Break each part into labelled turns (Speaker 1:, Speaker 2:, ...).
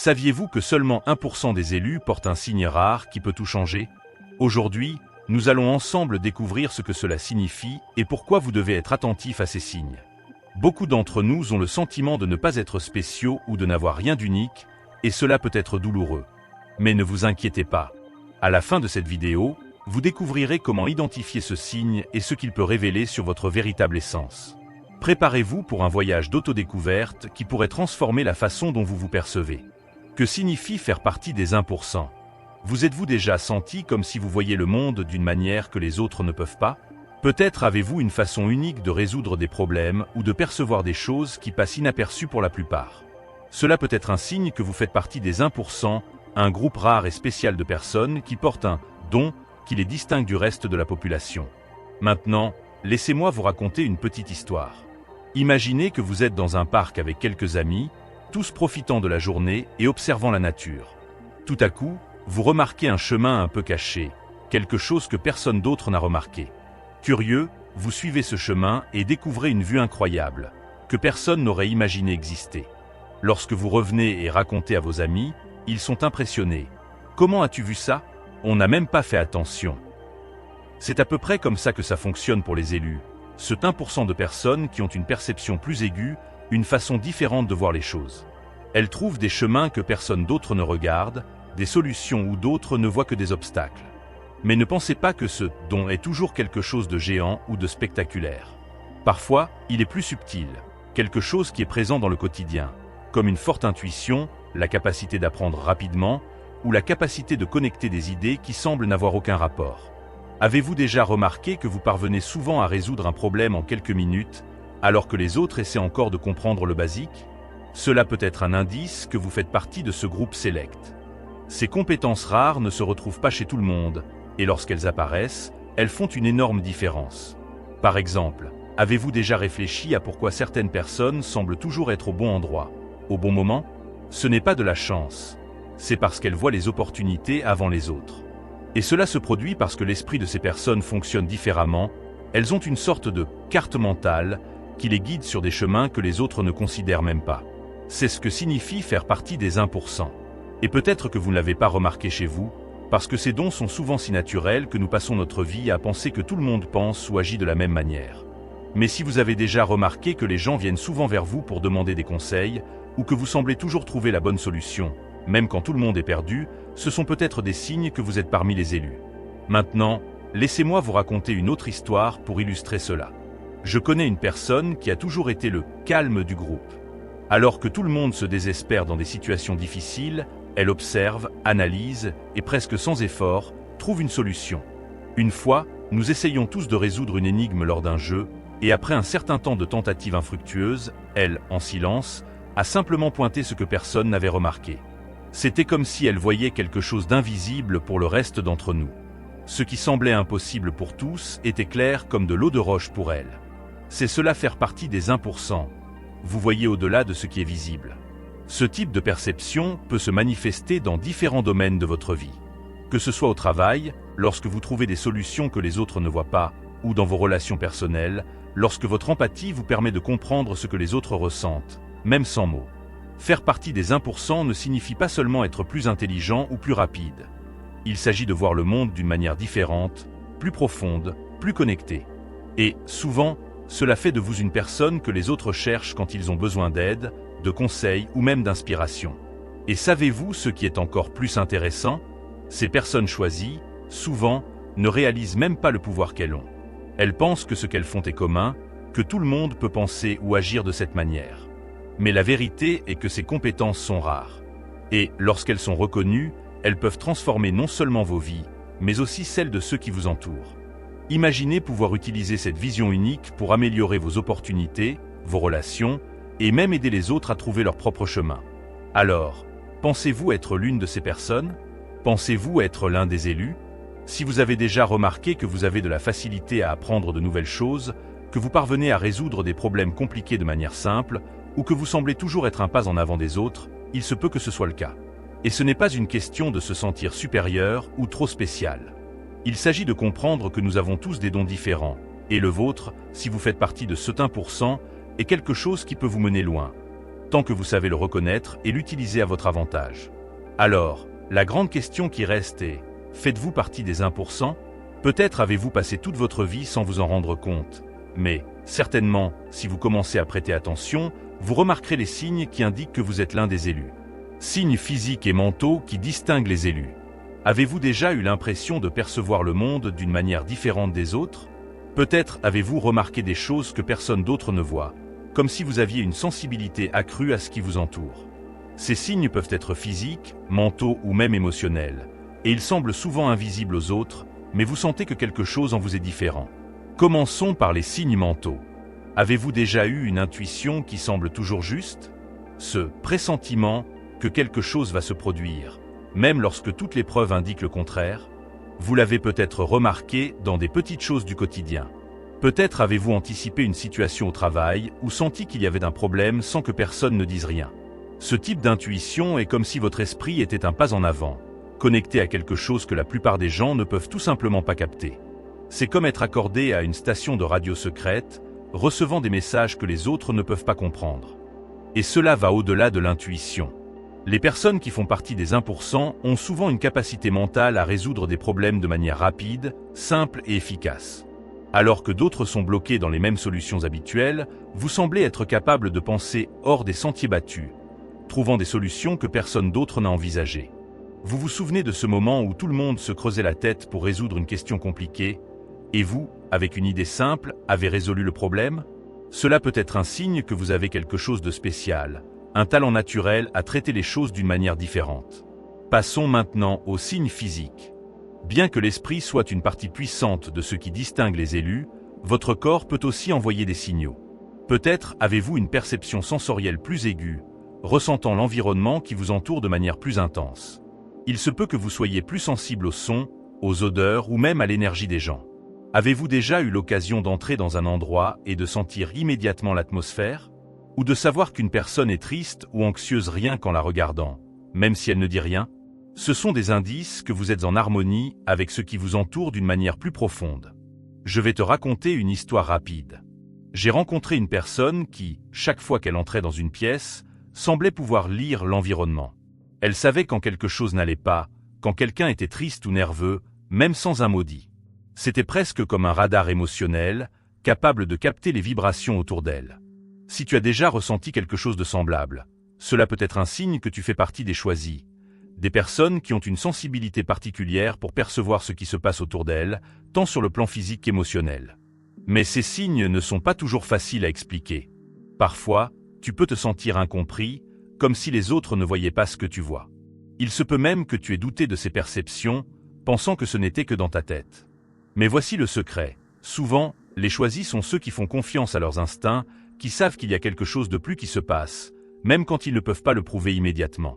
Speaker 1: Saviez-vous que seulement 1% des élus portent un signe rare qui peut tout changer? Aujourd'hui, nous allons ensemble découvrir ce que cela signifie et pourquoi vous devez être attentif à ces signes. Beaucoup d'entre nous ont le sentiment de ne pas être spéciaux ou de n'avoir rien d'unique, et cela peut être douloureux. Mais ne vous inquiétez pas. À la fin de cette vidéo, vous découvrirez comment identifier ce signe et ce qu'il peut révéler sur votre véritable essence. Préparez-vous pour un voyage d'autodécouverte qui pourrait transformer la façon dont vous vous percevez. Que signifie faire partie des 1%? Vous êtes-vous déjà senti comme si vous voyiez le monde d'une manière que les autres ne peuvent pas? Peut-être avez-vous une façon unique de résoudre des problèmes ou de percevoir des choses qui passent inaperçues pour la plupart. Cela peut être un signe que vous faites partie des 1%, un groupe rare et spécial de personnes qui portent un don qui les distingue du reste de la population. Maintenant, laissez-moi vous raconter une petite histoire. Imaginez que vous êtes dans un parc avec quelques amis, tous profitant de la journée et observant la nature. Tout à coup, vous remarquez un chemin un peu caché, quelque chose que personne d'autre n'a remarqué. Curieux, vous suivez ce chemin et découvrez une vue incroyable, que personne n'aurait imaginé exister. Lorsque vous revenez et racontez à vos amis, ils sont impressionnés. Comment as-tu vu ça? On n'a même pas fait attention. C'est à peu près comme ça que ça fonctionne pour les élus. Ce 1% de personnes qui ont une perception plus aiguë, une façon différente de voir les choses. Elles trouvent des chemins que personne d'autre ne regarde, des solutions où d'autres ne voient que des obstacles. Mais ne pensez pas que ce don est toujours quelque chose de géant ou de spectaculaire. Parfois, il est plus subtil, quelque chose qui est présent dans le quotidien, comme une forte intuition, la capacité d'apprendre rapidement, ou la capacité de connecter des idées qui semblent n'avoir aucun rapport. Avez-vous déjà remarqué que vous parvenez souvent à résoudre un problème en quelques minutes, alors que les autres essaient encore de comprendre le basique? Cela peut être un indice que vous faites partie de ce groupe select. Ces compétences rares ne se retrouvent pas chez tout le monde, et lorsqu'elles apparaissent, elles font une énorme différence. Par exemple, avez-vous déjà réfléchi à pourquoi certaines personnes semblent toujours être au bon endroit, au bon moment? Ce n'est pas de la chance, c'est parce qu'elles voient les opportunités avant les autres. Et cela se produit parce que l'esprit de ces personnes fonctionne différemment, elles ont une sorte de carte mentale qui les guide sur des chemins que les autres ne considèrent même pas. C'est ce que signifie faire partie des 1%. Et peut-être que vous ne l'avez pas remarqué chez vous, parce que ces dons sont souvent si naturels que nous passons notre vie à penser que tout le monde pense ou agit de la même manière. Mais si vous avez déjà remarqué que les gens viennent souvent vers vous pour demander des conseils, ou que vous semblez toujours trouver la bonne solution, même quand tout le monde est perdu, ce sont peut-être des signes que vous êtes parmi les élus. Maintenant, laissez-moi vous raconter une autre histoire pour illustrer cela. Je connais une personne qui a toujours été le calme du groupe. Alors que tout le monde se désespère dans des situations difficiles, elle observe, analyse et presque sans effort, trouve une solution. Une fois, nous essayons tous de résoudre une énigme lors d'un jeu, et après un certain temps de tentatives infructueuses, elle, en silence, a simplement pointé ce que personne n'avait remarqué. C'était comme si elle voyait quelque chose d'invisible pour le reste d'entre nous. Ce qui semblait impossible pour tous était clair comme de l'eau de roche pour elle. C'est cela faire partie des 1%. Vous voyez au-delà de ce qui est visible. Ce type de perception peut se manifester dans différents domaines de votre vie. Que ce soit au travail, lorsque vous trouvez des solutions que les autres ne voient pas, ou dans vos relations personnelles, lorsque votre empathie vous permet de comprendre ce que les autres ressentent, même sans mots. Faire partie des 1% ne signifie pas seulement être plus intelligent ou plus rapide. Il s'agit de voir le monde d'une manière différente, plus profonde, plus connectée. Et, souvent, cela fait de vous une personne que les autres cherchent quand ils ont besoin d'aide, de conseils ou même d'inspiration. Et savez-vous ce qui est encore plus intéressant? Ces personnes choisies, souvent, ne réalisent même pas le pouvoir qu'elles ont. Elles pensent que ce qu'elles font est commun, que tout le monde peut penser ou agir de cette manière. Mais la vérité est que ces compétences sont rares. Et, lorsqu'elles sont reconnues, elles peuvent transformer non seulement vos vies, mais aussi celles de ceux qui vous entourent. Imaginez pouvoir utiliser cette vision unique pour améliorer vos opportunités, vos relations, et même aider les autres à trouver leur propre chemin. Alors, pensez-vous être l'une de ces personnes? Pensez-vous être l'un des élus? Si vous avez déjà remarqué que vous avez de la facilité à apprendre de nouvelles choses, que vous parvenez à résoudre des problèmes compliqués de manière simple, ou que vous semblez toujours être un pas en avant des autres, il se peut que ce soit le cas. Et ce n'est pas une question de se sentir supérieur ou trop spécial. Il s'agit de comprendre que nous avons tous des dons différents, et le vôtre, si vous faites partie de ce 1%, est quelque chose qui peut vous mener loin. tant que vous savez le reconnaître et l'utiliser à votre avantage. Alors, la grande question qui reste est, faites-vous partie des 1%? Peut-être avez-vous passé toute votre vie sans vous en rendre compte, mais, certainement, si vous commencez à prêter attention, vous remarquerez les signes qui indiquent que vous êtes l'un des élus. Signes physiques et mentaux qui distinguent les élus. Avez-vous déjà eu l'impression de percevoir le monde d'une manière différente des autres? Peut-être avez-vous remarqué des choses que personne d'autre ne voit, comme si vous aviez une sensibilité accrue à ce qui vous entoure. Ces signes peuvent être physiques, mentaux ou même émotionnels, et ils semblent souvent invisibles aux autres, mais vous sentez que quelque chose en vous est différent. Commençons par les signes mentaux. Avez-vous déjà eu une intuition qui semble toujours juste? Ce pressentiment que quelque chose va se produire, même lorsque toutes les preuves indiquent le contraire? Vous l'avez peut-être remarqué dans des petites choses du quotidien. Peut-être avez-vous anticipé une situation au travail ou senti qu'il y avait un problème sans que personne ne dise rien. Ce type d'intuition est comme si votre esprit était un pas en avant, connecté à quelque chose que la plupart des gens ne peuvent tout simplement pas capter. C'est comme être accordé à une station de radio secrète, recevant des messages que les autres ne peuvent pas comprendre. Et cela va au-delà de l'intuition. Les personnes qui font partie des 1% ont souvent une capacité mentale à résoudre des problèmes de manière rapide, simple et efficace. Alors que d'autres sont bloqués dans les mêmes solutions habituelles, vous semblez être capable de penser hors des sentiers battus, trouvant des solutions que personne d'autre n'a envisagées. Vous vous souvenez de ce moment où tout le monde se creusait la tête pour résoudre une question compliquée, et vous, avec une idée simple, avez résolu le problème? Cela peut être un signe que vous avez quelque chose de spécial, un talent naturel à traiter les choses d'une manière différente. Passons maintenant aux signes physiques. Bien que l'esprit soit une partie puissante de ce qui distingue les élus, votre corps peut aussi envoyer des signaux. Peut-être avez-vous une perception sensorielle plus aiguë, ressentant l'environnement qui vous entoure de manière plus intense. Il se peut que vous soyez plus sensible aux sons, aux odeurs ou même à l'énergie des gens. Avez-vous déjà eu l'occasion d'entrer dans un endroit et de sentir immédiatement l'atmosphère? Ou de savoir qu'une personne est triste ou anxieuse rien qu'en la regardant, même si elle ne dit rien? Ce sont des indices que vous êtes en harmonie avec ce qui vous entoure d'une manière plus profonde. Je vais te raconter une histoire rapide. J'ai rencontré une personne qui, chaque fois qu'elle entrait dans une pièce, semblait pouvoir lire l'environnement. Elle savait quand quelque chose n'allait pas, quand quelqu'un était triste ou nerveux, même sans un mot dit. C'était presque comme un radar émotionnel, capable de capter les vibrations autour d'elle. Si tu as déjà ressenti quelque chose de semblable, cela peut être un signe que tu fais partie des choisis, des personnes qui ont une sensibilité particulière pour percevoir ce qui se passe autour d'elles, tant sur le plan physique qu'émotionnel. Mais ces signes ne sont pas toujours faciles à expliquer. Parfois, tu peux te sentir incompris, comme si les autres ne voyaient pas ce que tu vois. Il se peut même que tu aies douté de ces perceptions, pensant que ce n'était que dans ta tête. Mais voici le secret. Souvent, les choisis sont ceux qui font confiance à leurs instincts, qui savent qu'il y a quelque chose de plus qui se passe, même quand ils ne peuvent pas le prouver immédiatement.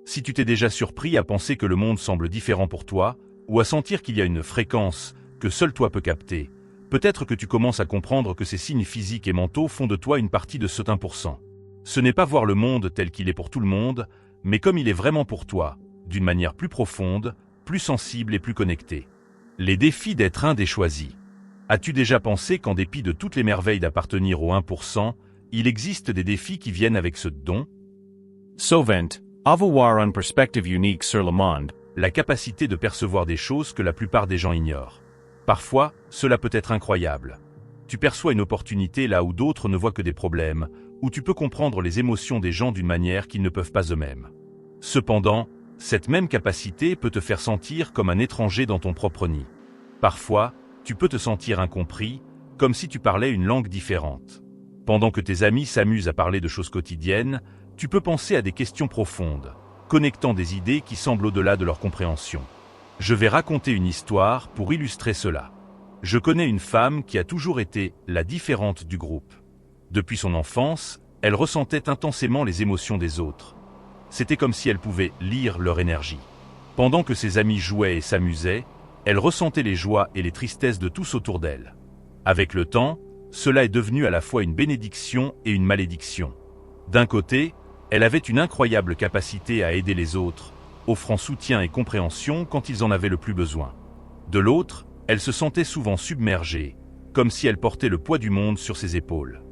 Speaker 1: Si tu t'es déjà surpris à penser que le monde semble différent pour toi, ou à sentir qu'il y a une fréquence que seul toi peux capter, peut-être que tu commences à comprendre que ces signes physiques et mentaux font de toi une partie de ce 1%. Ce n'est pas voir le monde tel qu'il est pour tout le monde, mais comme il est vraiment pour toi, d'une manière plus profonde, plus sensible et plus connectée. Les défis d'être un des choisis. As-tu déjà pensé qu'en dépit de toutes les merveilles d'appartenir au 1%, il existe des défis qui viennent avec ce don?
Speaker 2: Sovent, avoir une perspective unique sur le monde.
Speaker 1: La capacité de percevoir des choses que la plupart des gens ignorent. Parfois, cela peut être incroyable. Tu perçois une opportunité là où d'autres ne voient que des problèmes, où tu peux comprendre les émotions des gens d'une manière qu'ils ne peuvent pas eux-mêmes. Cependant, cette même capacité peut te faire sentir comme un étranger dans ton propre nid. Parfois, tu peux te sentir incompris, comme si tu parlais une langue différente. Pendant que tes amis s'amusent à parler de choses quotidiennes, tu peux penser à des questions profondes, connectant des idées qui semblent au-delà de leur compréhension. Je vais raconter une histoire pour illustrer cela. Je connais une femme qui a toujours été la différente du groupe. Depuis son enfance, elle ressentait intensément les émotions des autres. C'était comme si elle pouvait lire leur énergie. Pendant que ses amis jouaient et s'amusaient, elle ressentait les joies et les tristesses de tous autour d'elle. Avec le temps, cela est devenu à la fois une bénédiction et une malédiction. D'un côté, elle avait une incroyable capacité à aider les autres, offrant soutien et compréhension quand ils en avaient le plus besoin. De l'autre, elle se sentait souvent submergée, comme si elle portait le poids du monde sur ses épaules.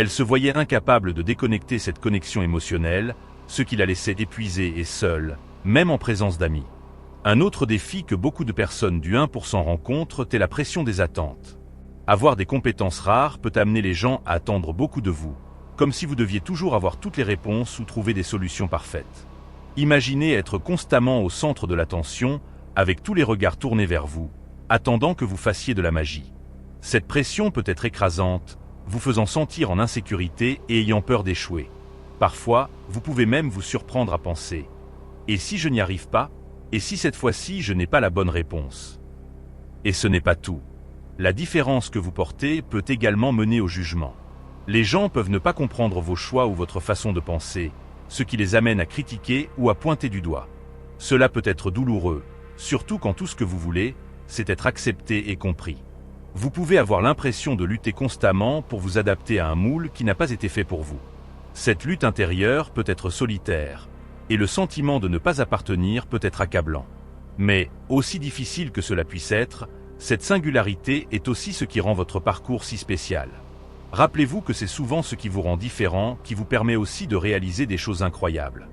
Speaker 1: Elle se voyait incapable de déconnecter cette connexion émotionnelle, ce qui la laissait épuisée et seule, même en présence d'amis. Un autre défi que beaucoup de personnes du 1% rencontrent est la pression des attentes. Avoir des compétences rares peut amener les gens à attendre beaucoup de vous, comme si vous deviez toujours avoir toutes les réponses ou trouver des solutions parfaites. Imaginez être constamment au centre de l'attention, avec tous les regards tournés vers vous, attendant que vous fassiez de la magie. Cette pression peut être écrasante, vous faisant sentir en insécurité et ayant peur d'échouer. Parfois, vous pouvez même vous surprendre à penser « Et si je n'y arrive pas ? Et si cette fois-ci je n'ai pas la bonne réponse ?» Et ce n'est pas tout. La différence que vous portez peut également mener au jugement. Les gens peuvent ne pas comprendre vos choix ou votre façon de penser, ce qui les amène à critiquer ou à pointer du doigt. Cela peut être douloureux, surtout quand tout ce que vous voulez, c'est être accepté et compris. Vous pouvez avoir l'impression de lutter constamment pour vous adapter à un moule qui n'a pas été fait pour vous. Cette lutte intérieure peut être solitaire, et le sentiment de ne pas appartenir peut être accablant. Mais, aussi difficile que cela puisse être, cette singularité est aussi ce qui rend votre parcours si spécial. Rappelez-vous que c'est souvent ce qui vous rend différent qui vous permet aussi de réaliser des choses incroyables.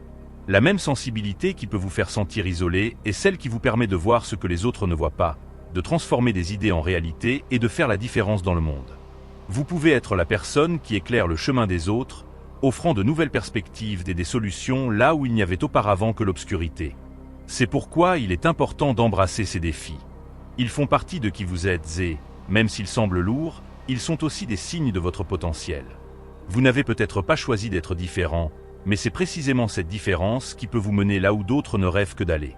Speaker 1: La même sensibilité qui peut vous faire sentir isolé est celle qui vous permet de voir ce que les autres ne voient pas, de transformer des idées en réalité et de faire la différence dans le monde. Vous pouvez être la personne qui éclaire le chemin des autres, offrant de nouvelles perspectives et des solutions là où il n'y avait auparavant que l'obscurité. C'est pourquoi il est important d'embrasser ces défis. Ils font partie de qui vous êtes et, même s'ils semblent lourds, ils sont aussi des signes de votre potentiel. Vous n'avez peut-être pas choisi d'être différent, mais c'est précisément cette différence qui peut vous mener là où d'autres ne rêvent que d'aller.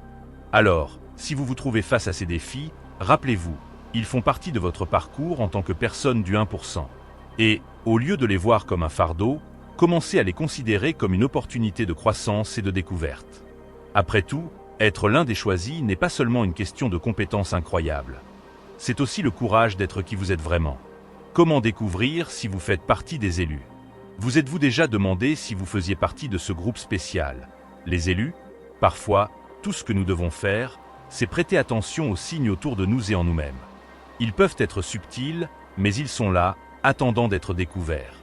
Speaker 1: Alors, si vous vous trouvez face à ces défis, rappelez-vous, ils font partie de votre parcours en tant que personne du 1%. Et, au lieu de les voir comme un fardeau, commencez à les considérer comme une opportunité de croissance et de découverte. Après tout, être l'un des choisis n'est pas seulement une question de compétences incroyables. C'est aussi le courage d'être qui vous êtes vraiment. Comment découvrir si vous faites partie des élus? Vous êtes-vous déjà demandé si vous faisiez partie de ce groupe spécial? Les élus? Parfois, tout ce que nous devons faire, c'est prêter attention aux signes autour de nous et en nous-mêmes. Ils peuvent être subtils, mais ils sont là, attendant d'être découverts.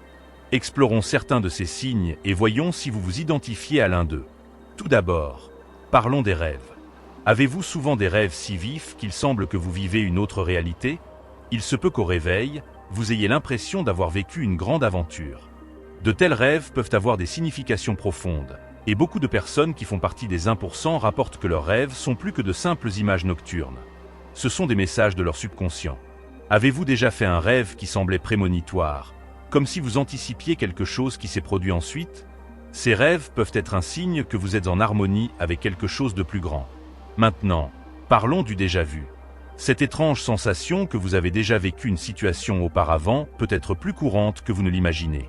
Speaker 1: Explorons certains de ces signes et voyons si vous vous identifiez à l'un d'eux. Tout d'abord, parlons des rêves. Avez-vous souvent des rêves si vifs qu'il semble que vous vivez une autre réalité? Il se peut qu'au réveil, vous ayez l'impression d'avoir vécu une grande aventure. De tels rêves peuvent avoir des significations profondes, et beaucoup de personnes qui font partie des 1% rapportent que leurs rêves sont plus que de simples images nocturnes. Ce sont des messages de leur subconscient. Avez-vous déjà fait un rêve qui semblait prémonitoire, comme si vous anticipiez quelque chose qui s'est produit ensuite? Ces rêves peuvent être un signe que vous êtes en harmonie avec quelque chose de plus grand. Maintenant, parlons du déjà-vu. Cette étrange sensation que vous avez déjà vécu une situation auparavant peut être plus courante que vous ne l'imaginez.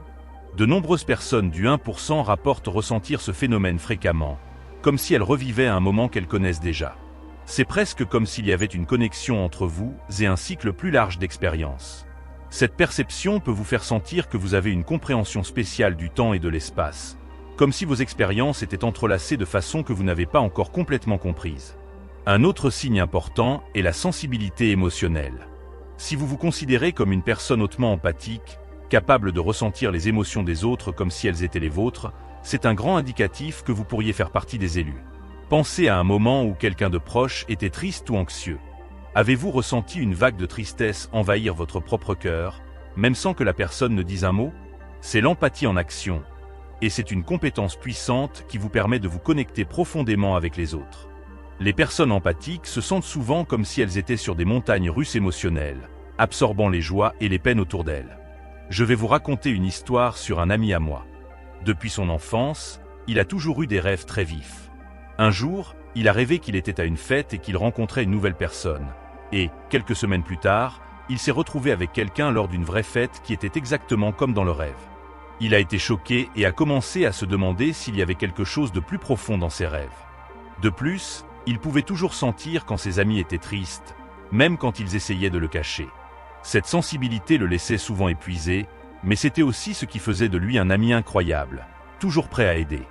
Speaker 1: De nombreuses personnes du 1% rapportent ressentir ce phénomène fréquemment, comme si elles revivaient un moment qu'elles connaissent déjà. C'est presque comme s'il y avait une connexion entre vous et un cycle plus large d'expérience. Cette perception peut vous faire sentir que vous avez une compréhension spéciale du temps et de l'espace, comme si vos expériences étaient entrelacées de façon que vous n'avez pas encore complètement comprise. Un autre signe important est la sensibilité émotionnelle. Si vous vous considérez comme une personne hautement empathique, capable de ressentir les émotions des autres comme si elles étaient les vôtres, c'est un grand indicatif que vous pourriez faire partie des élus. Pensez à un moment où quelqu'un de proche était triste ou anxieux. Avez-vous ressenti une vague de tristesse envahir votre propre cœur, même sans que la personne ne dise un mot? C'est l'empathie en action, et c'est une compétence puissante qui vous permet de vous connecter profondément avec les autres. Les personnes empathiques se sentent souvent comme si elles étaient sur des montagnes russes émotionnelles, absorbant les joies et les peines autour d'elles. Je vais vous raconter une histoire sur un ami à moi. Depuis son enfance, il a toujours eu des rêves très vifs. Un jour, il a rêvé qu'il était à une fête et qu'il rencontrait une nouvelle personne. Et, quelques semaines plus tard, il s'est retrouvé avec quelqu'un lors d'une vraie fête qui était exactement comme dans le rêve. Il a été choqué et a commencé à se demander s'il y avait quelque chose de plus profond dans ses rêves. De plus, il pouvait toujours sentir quand ses amis étaient tristes, même quand ils essayaient de le cacher. Cette sensibilité le laissait souvent épuisé, mais c'était aussi ce qui faisait de lui un ami incroyable, toujours prêt à aider.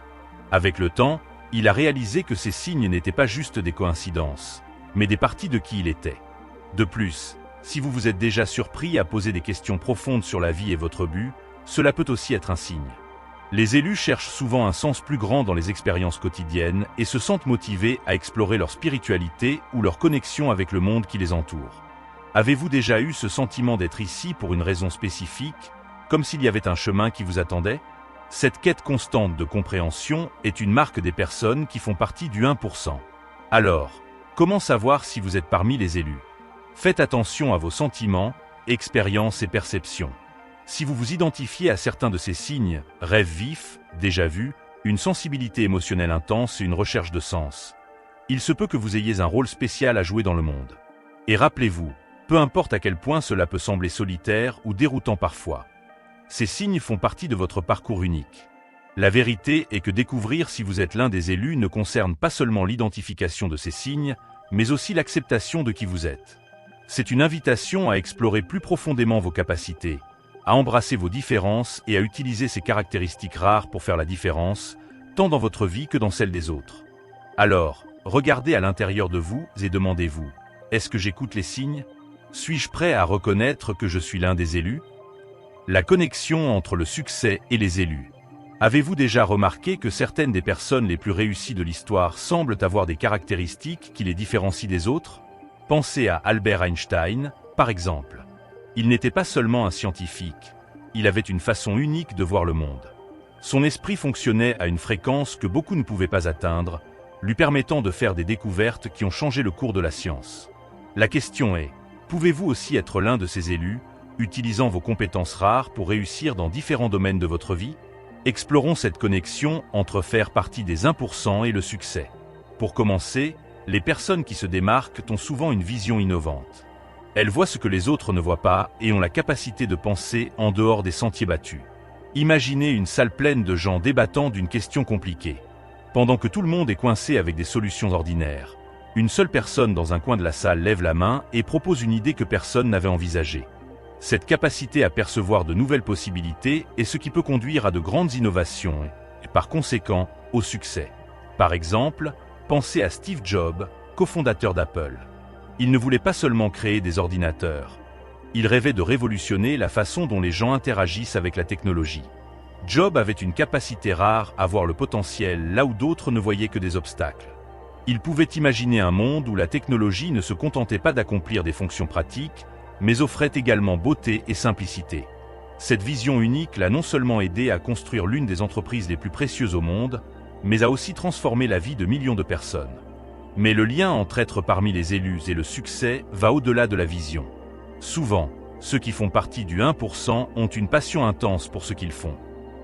Speaker 1: Avec le temps, il a réalisé que ces signes n'étaient pas juste des coïncidences, mais des parties de qui il était. De plus, si vous vous êtes déjà surpris à poser des questions profondes sur la vie et votre but, cela peut aussi être un signe. Les élus cherchent souvent un sens plus grand dans les expériences quotidiennes et se sentent motivés à explorer leur spiritualité ou leur connexion avec le monde qui les entoure. Avez-vous déjà eu ce sentiment d'être ici pour une raison spécifique, comme s'il y avait un chemin qui vous attendait? Cette quête constante de compréhension est une marque des personnes qui font partie du 1%. Alors, comment savoir si vous êtes parmi les élus? Faites attention à vos sentiments, expériences et perceptions. Si vous vous identifiez à certains de ces signes, rêve vif, déjà vu, une sensibilité émotionnelle intense et une recherche de sens, il se peut que vous ayez un rôle spécial à jouer dans le monde. Et rappelez-vous, peu importe à quel point cela peut sembler solitaire ou déroutant parfois, ces signes font partie de votre parcours unique. La vérité est que découvrir si vous êtes l'un des élus ne concerne pas seulement l'identification de ces signes, mais aussi l'acceptation de qui vous êtes. C'est une invitation à explorer plus profondément vos capacités, à embrasser vos différences et à utiliser ces caractéristiques rares pour faire la différence, tant dans votre vie que dans celle des autres. Alors, regardez à l'intérieur de vous et demandez-vous, est-ce que j'écoute les signes? Suis-je prêt à reconnaître que je suis l'un des élus? La connexion entre le succès et les élus. Avez-vous déjà remarqué que certaines des personnes les plus réussies de l'histoire semblent avoir des caractéristiques qui les différencient des autres? Pensez à Albert Einstein, par exemple. Il n'était pas seulement un scientifique, il avait une façon unique de voir le monde. Son esprit fonctionnait à une fréquence que beaucoup ne pouvaient pas atteindre, lui permettant de faire des découvertes qui ont changé le cours de la science. La question est, pouvez-vous aussi être l'un de ces élus, utilisant vos compétences rares pour réussir dans différents domaines de votre vie? Explorons cette connexion entre faire partie des 1% et le succès. Pour commencer, les personnes qui se démarquent ont souvent une vision innovante. Elles voient ce que les autres ne voient pas et ont la capacité de penser en dehors des sentiers battus. Imaginez une salle pleine de gens débattant d'une question compliquée. Pendant que tout le monde est coincé avec des solutions ordinaires, une seule personne dans un coin de la salle lève la main et propose une idée que personne n'avait envisagée. Cette capacité à percevoir de nouvelles possibilités est ce qui peut conduire à de grandes innovations et, par conséquent, au succès. Par exemple, pensez à Steve Jobs, cofondateur d'Apple. Il ne voulait pas seulement créer des ordinateurs. Il rêvait de révolutionner la façon dont les gens interagissent avec la technologie. Jobs avait une capacité rare à voir le potentiel là où d'autres ne voyaient que des obstacles. Il pouvait imaginer un monde où la technologie ne se contentait pas d'accomplir des fonctions pratiques, mais offrait également beauté et simplicité. Cette vision unique l'a non seulement aidé à construire l'une des entreprises les plus précieuses au monde, mais a aussi transformé la vie de millions de personnes. Mais le lien entre être parmi les élus et le succès va au-delà de la vision. Souvent, ceux qui font partie du 1% ont une passion intense pour ce qu'ils font.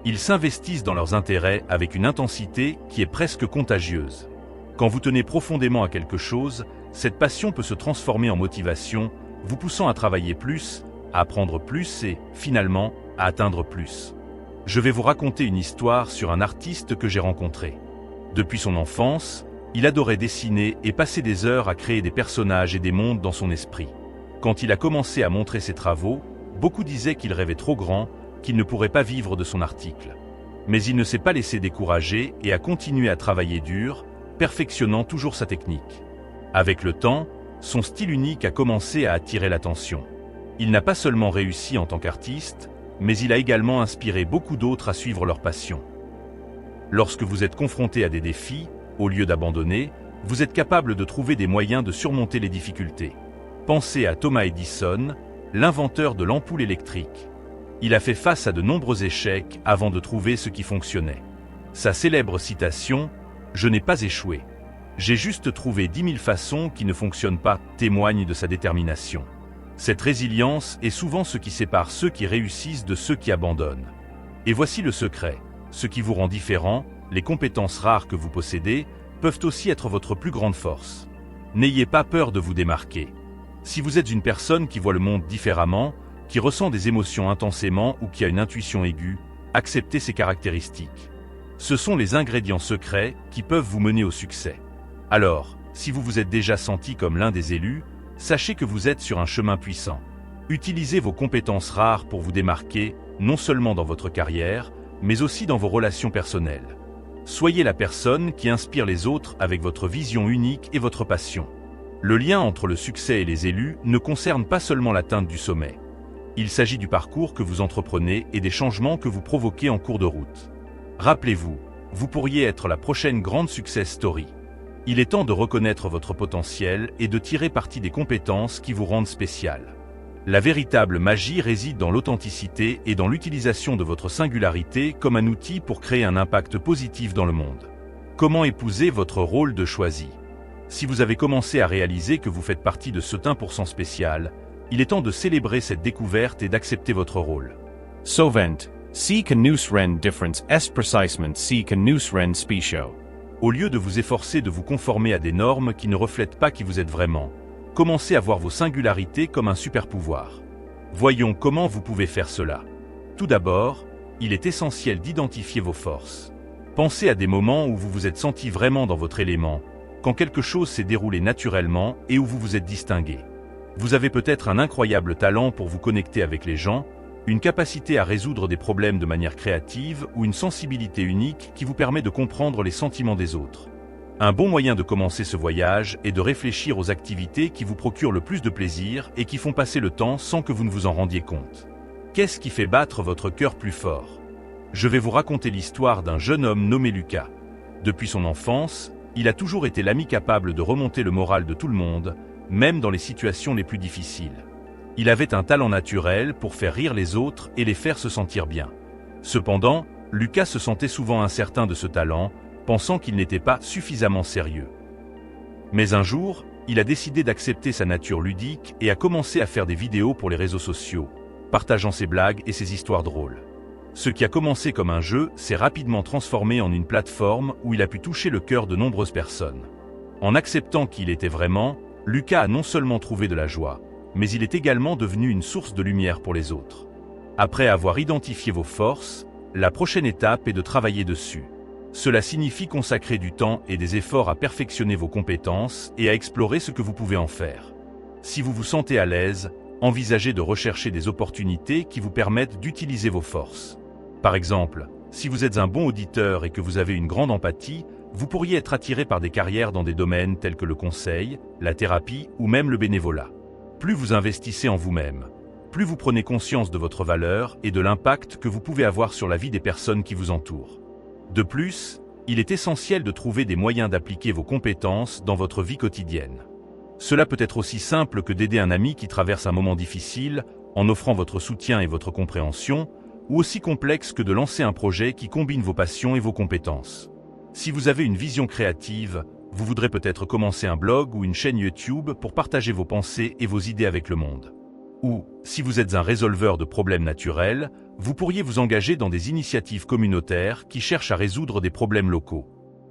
Speaker 1: Ils s'investissent dans leurs intérêts avec une intensité qui est presque contagieuse. Quand vous tenez profondément à quelque chose, cette passion peut se transformer en motivation, vous poussant à travailler plus, à apprendre plus et, finalement, à atteindre plus. Je vais vous raconter une histoire sur un artiste que j'ai rencontré. Depuis son enfance, il adorait dessiner et passer des heures à créer des personnages et des mondes dans son esprit. Quand il a commencé à montrer ses travaux, beaucoup disaient qu'il rêvait trop grand, qu'il ne pourrait pas vivre de son article. Mais il ne s'est pas laissé décourager et a continué à travailler dur, perfectionnant toujours sa technique. Avec le temps, son style unique a commencé à attirer l'attention. Il n'a pas seulement réussi en tant qu'artiste, mais il a également inspiré beaucoup d'autres à suivre leur passion. Lorsque vous êtes confronté à des défis, au lieu d'abandonner, vous êtes capable de trouver des moyens de surmonter les difficultés. Pensez à Thomas Edison, l'inventeur de l'ampoule électrique. Il a fait face à de nombreux échecs avant de trouver ce qui fonctionnait. Sa célèbre citation « Je n'ai pas échoué. J'ai juste trouvé 10 000 façons qui ne fonctionnent pas » témoigne de sa détermination. Cette résilience est souvent ce qui sépare ceux qui réussissent de ceux qui abandonnent. Et voici le secret. Ce qui vous rend différent, les compétences rares que vous possédez, peuvent aussi être votre plus grande force. N'ayez pas peur de vous démarquer. Si vous êtes une personne qui voit le monde différemment, qui ressent des émotions intensément ou qui a une intuition aiguë, acceptez ces caractéristiques. Ce sont les ingrédients secrets qui peuvent vous mener au succès. Alors, si vous vous êtes déjà senti comme l'un des élus, sachez que vous êtes sur un chemin puissant. Utilisez vos compétences rares pour vous démarquer, non seulement dans votre carrière, mais aussi dans vos relations personnelles. Soyez la personne qui inspire les autres avec votre vision unique et votre passion. Le lien entre le succès et les élus ne concerne pas seulement l'atteinte du sommet. Il s'agit du parcours que vous entreprenez et des changements que vous provoquez en cours de route. Rappelez-vous, vous pourriez être la prochaine grande success story. Il est temps de reconnaître votre potentiel et de tirer parti des compétences qui vous rendent spécial. La véritable magie réside dans l'authenticité et dans l'utilisation de votre singularité comme un outil pour créer un impact positif dans le monde. Comment épouser votre rôle de choisi? Si vous avez commencé à réaliser que vous faites partie de ce 1% spécial, il est temps de célébrer cette découverte et d'accepter votre rôle.
Speaker 2: Sovent, si kan nus ren difference est precisement si kan nus ren specio.
Speaker 1: Au lieu de vous efforcer de vous conformer à des normes qui ne reflètent pas qui vous êtes vraiment, commencez à voir vos singularités comme un super pouvoir. Voyons comment vous pouvez faire cela. Tout d'abord, il est essentiel d'identifier vos forces. Pensez à des moments où vous vous êtes senti vraiment dans votre élément, quand quelque chose s'est déroulé naturellement et où vous vous êtes distingué. Vous avez peut-être un incroyable talent pour vous connecter avec les gens, une capacité à résoudre des problèmes de manière créative ou une sensibilité unique qui vous permet de comprendre les sentiments des autres. Un bon moyen de commencer ce voyage est de réfléchir aux activités qui vous procurent le plus de plaisir et qui font passer le temps sans que vous ne vous en rendiez compte. Qu'est-ce qui fait battre votre cœur plus fort? Je vais vous raconter l'histoire d'un jeune homme nommé Lucas. Depuis son enfance, il a toujours été l'ami capable de remonter le moral de tout le monde, même dans les situations les plus difficiles. Il avait un talent naturel pour faire rire les autres et les faire se sentir bien. Cependant, Lucas se sentait souvent incertain de ce talent, pensant qu'il n'était pas suffisamment sérieux. Mais un jour, il a décidé d'accepter sa nature ludique et a commencé à faire des vidéos pour les réseaux sociaux, partageant ses blagues et ses histoires drôles. Ce qui a commencé comme un jeu s'est rapidement transformé en une plateforme où il a pu toucher le cœur de nombreuses personnes. En acceptant qui il était vraiment, Lucas a non seulement trouvé de la joie, mais il est également devenu une source de lumière pour les autres. Après avoir identifié vos forces, la prochaine étape est de travailler dessus. Cela signifie consacrer du temps et des efforts à perfectionner vos compétences et à explorer ce que vous pouvez en faire. Si vous vous sentez à l'aise, envisagez de rechercher des opportunités qui vous permettent d'utiliser vos forces. Par exemple, si vous êtes un bon auditeur et que vous avez une grande empathie, vous pourriez être attiré par des carrières dans des domaines tels que le conseil, la thérapie ou même le bénévolat. Plus vous investissez en vous-même, plus vous prenez conscience de votre valeur et de l'impact que vous pouvez avoir sur la vie des personnes qui vous entourent. De plus, il est essentiel de trouver des moyens d'appliquer vos compétences dans votre vie quotidienne. Cela peut être aussi simple que d'aider un ami qui traverse un moment difficile en offrant votre soutien et votre compréhension, ou aussi complexe que de lancer un projet qui combine vos passions et vos compétences. Si vous avez une vision créative, vous voudrez peut-être commencer un blog ou une chaîne YouTube pour partager vos pensées et vos idées avec le monde. Ou, si vous êtes un résolveur de problèmes naturels, vous pourriez vous engager dans des initiatives communautaires qui cherchent à résoudre des problèmes locaux.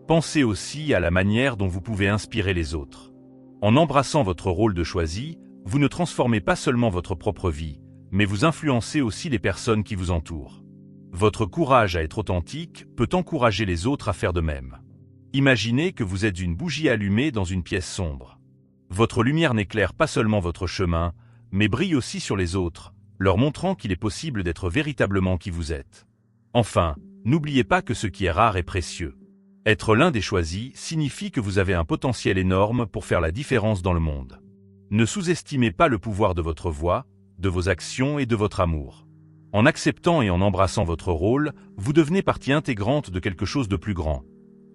Speaker 1: Pensez aussi à la manière dont vous pouvez inspirer les autres. En embrassant votre rôle de choisi, vous ne transformez pas seulement votre propre vie, mais vous influencez aussi les personnes qui vous entourent. Votre courage à être authentique peut encourager les autres à faire de même. Imaginez que vous êtes une bougie allumée dans une pièce sombre. Votre lumière n'éclaire pas seulement votre chemin, mais brille aussi sur les autres, leur montrant qu'il est possible d'être véritablement qui vous êtes. Enfin, n'oubliez pas que ce qui est rare est précieux. Être l'un des choisis signifie que vous avez un potentiel énorme pour faire la différence dans le monde. Ne sous-estimez pas le pouvoir de votre voix, de vos actions et de votre amour. En acceptant et en embrassant votre rôle, vous devenez partie intégrante de quelque chose de plus grand.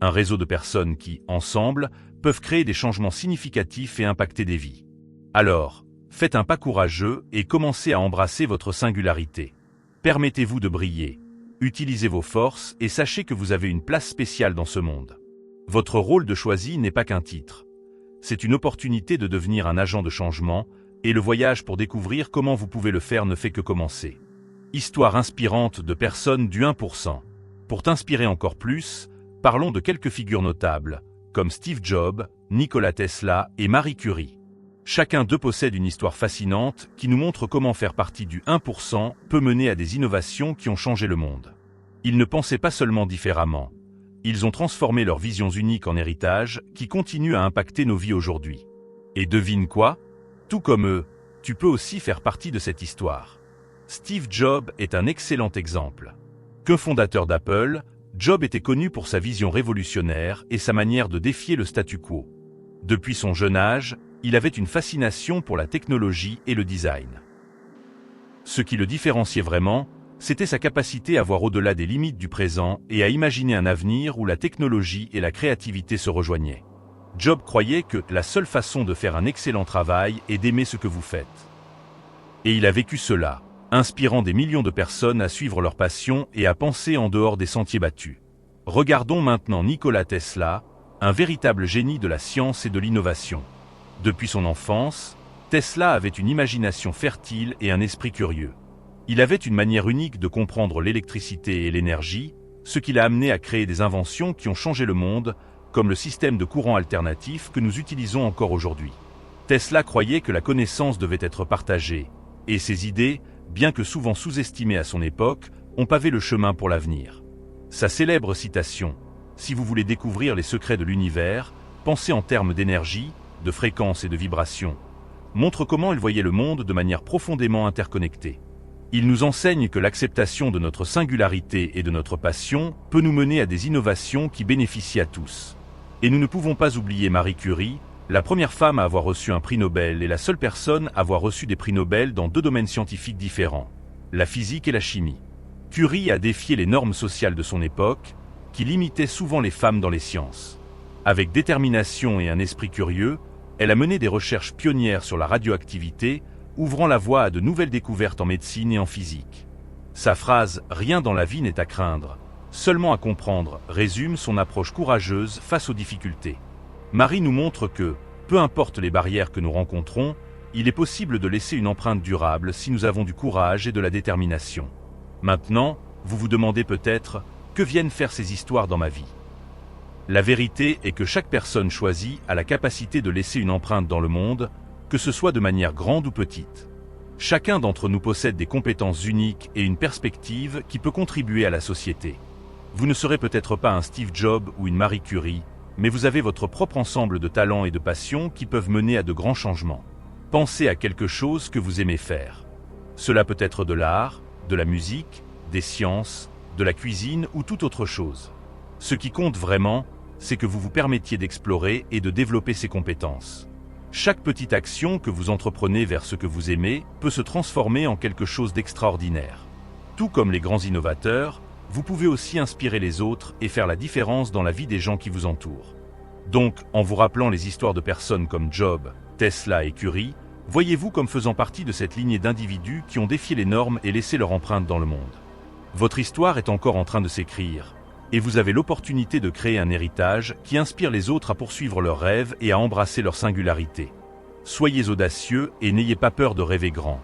Speaker 1: Un réseau de personnes qui, ensemble, peuvent créer des changements significatifs et impacter des vies. Alors, faites un pas courageux et commencez à embrasser votre singularité. Permettez-vous de briller. Utilisez vos forces et sachez que vous avez une place spéciale dans ce monde. Votre rôle de choisi n'est pas qu'un titre. C'est une opportunité de devenir un agent de changement, et le voyage pour découvrir comment vous pouvez le faire ne fait que commencer. Histoire inspirante de personnes du 1%. Pour t'inspirer encore plus, parlons de quelques figures notables, comme Steve Jobs, Nikola Tesla et Marie Curie. Chacun d'eux possède une histoire fascinante qui nous montre comment faire partie du 1% peut mener à des innovations qui ont changé le monde. Ils ne pensaient pas seulement différemment. Ils ont transformé leurs visions uniques en héritage qui continuent à impacter nos vies aujourd'hui. Et devine quoi? Tout comme eux, tu peux aussi faire partie de cette histoire. Steve Jobs est un excellent exemple. Co-fondateur d'Apple, Jobs était connu pour sa vision révolutionnaire et sa manière de défier le statu quo. Depuis son jeune âge, il avait une fascination pour la technologie et le design. Ce qui le différenciait vraiment, c'était sa capacité à voir au-delà des limites du présent et à imaginer un avenir où la technologie et la créativité se rejoignaient. Jobs croyait que la seule façon de faire un excellent travail est d'aimer ce que vous faites. Et il a vécu cela, inspirant des millions de personnes à suivre leur passion et à penser en dehors des sentiers battus. Regardons maintenant Nikola Tesla, un véritable génie de la science et de l'innovation. Depuis son enfance, Tesla avait une imagination fertile et un esprit curieux. Il avait une manière unique de comprendre l'électricité et l'énergie, ce qui l'a amené à créer des inventions qui ont changé le monde, comme le système de courant alternatif que nous utilisons encore aujourd'hui. Tesla croyait que la connaissance devait être partagée, et ses idées, bien que souvent sous-estimées à son époque, ont pavé le chemin pour l'avenir. Sa célèbre citation « Si vous voulez découvrir les secrets de l'univers, pensez en termes d'énergie, de fréquence et de vibration », montre comment il voyait le monde de manière profondément interconnectée. Il nous enseigne que l'acceptation de notre singularité et de notre passion peut nous mener à des innovations qui bénéficient à tous. Et nous ne pouvons pas oublier Marie Curie, la première femme à avoir reçu un prix Nobel et la seule personne à avoir reçu des prix Nobel dans 2 domaines scientifiques différents, la physique et la chimie. Curie a défié les normes sociales de son époque, qui limitaient souvent les femmes dans les sciences. Avec détermination et un esprit curieux, elle a mené des recherches pionnières sur la radioactivité, ouvrant la voie à de nouvelles découvertes en médecine et en physique. Sa phrase « Rien dans la vie n'est à craindre, seulement à comprendre » résume son approche courageuse face aux difficultés. Marie nous montre que, peu importe les barrières que nous rencontrons, il est possible de laisser une empreinte durable si nous avons du courage et de la détermination. Maintenant, vous vous demandez peut-être « Que viennent faire ces histoires dans ma vie ?» La vérité est que chaque personne choisie a la capacité de laisser une empreinte dans le monde, que ce soit de manière grande ou petite. Chacun d'entre nous possède des compétences uniques et une perspective qui peut contribuer à la société. Vous ne serez peut-être pas un Steve Jobs ou une Marie Curie, mais vous avez votre propre ensemble de talents et de passions qui peuvent mener à de grands changements. Pensez à quelque chose que vous aimez faire. Cela peut être de l'art, de la musique, des sciences, de la cuisine ou toute autre chose. Ce qui compte vraiment, c'est que vous vous permettiez d'explorer et de développer ces compétences. Chaque petite action que vous entreprenez vers ce que vous aimez peut se transformer en quelque chose d'extraordinaire. Tout comme les grands innovateurs, vous pouvez aussi inspirer les autres et faire la différence dans la vie des gens qui vous entourent. Donc, en vous rappelant les histoires de personnes comme Jobs, Tesla et Curie, voyez-vous comme faisant partie de cette lignée d'individus qui ont défié les normes et laissé leur empreinte dans le monde. Votre histoire est encore en train de s'écrire, et vous avez l'opportunité de créer un héritage qui inspire les autres à poursuivre leurs rêves et à embrasser leur singularité. Soyez audacieux et n'ayez pas peur de rêver grand.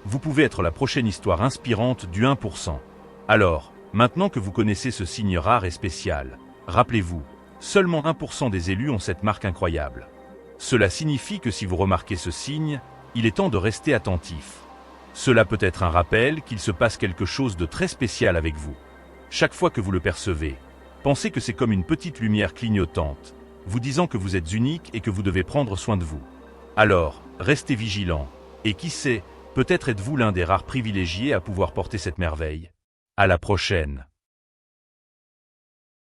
Speaker 1: Vous pouvez être la prochaine histoire inspirante du 1%. Alors, maintenant que vous connaissez ce signe rare et spécial, rappelez-vous, seulement 1% des élus ont cette marque incroyable. Cela signifie que si vous remarquez ce signe, il est temps de rester attentif. Cela peut être un rappel qu'il se passe quelque chose de très spécial avec vous. Chaque fois que vous le percevez, pensez que c'est comme une petite lumière clignotante, vous disant que vous êtes unique et que vous devez prendre soin de vous. Alors, restez vigilant, et qui sait, peut-être êtes-vous l'un des rares privilégiés à pouvoir porter cette merveille. À la prochaine.